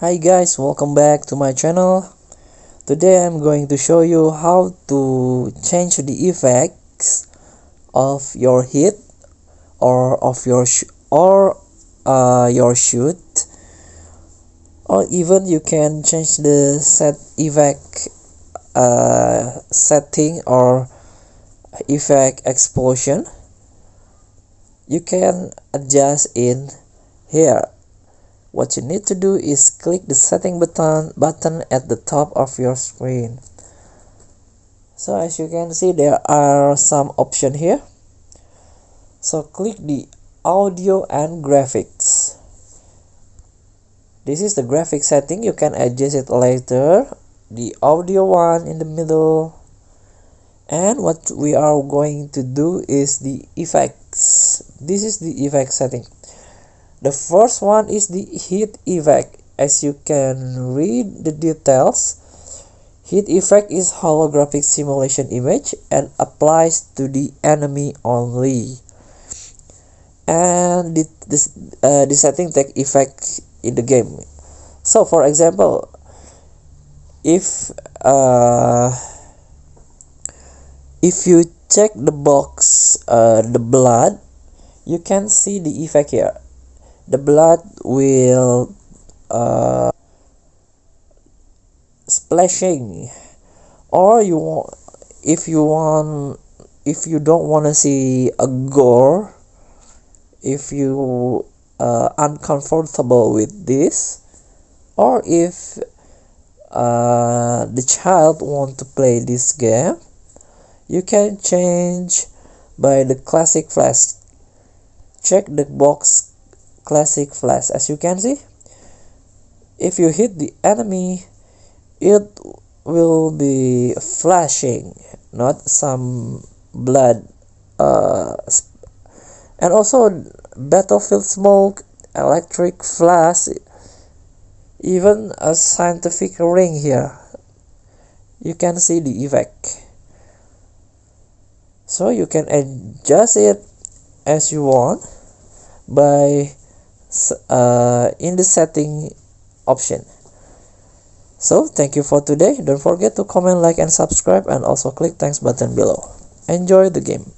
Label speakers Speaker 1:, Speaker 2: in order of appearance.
Speaker 1: Hi guys, welcome back to my channel. Today I'm going to show you how to change the effects of your hit or of your your shoot, or even you can change the set effect setting or effect explosion. You can adjust in here. What you need to do is click the setting button at the top of your screen. So as you can see, there are some options here. So click the audio and graphics. This is the graphic setting. You can adjust it later. The audio one in the middle. And what we are going to do is the effects. This is the effect setting. The first one is the hit effect. As you can read the details, hit effect is holographic simulation image and applies to the enemy only. And the setting take effect in the game. So for example, if you check the box, the blood, you can see the effect here. The blood will splashing, or if you don't want to see a gore, if you uncomfortable with this, or if the child want to play this game, you can change by the classic flash. Check the box classic flash. As you can see, if you hit the enemy, it will be flashing, not some blood. And also battlefield smoke, electric flash, even a scientific ring here. You can see the effect. So you can adjust it as you want by in the setting option. So thank you for today. Don't forget to comment, like and subscribe, and also click thanks button below. Enjoy the game.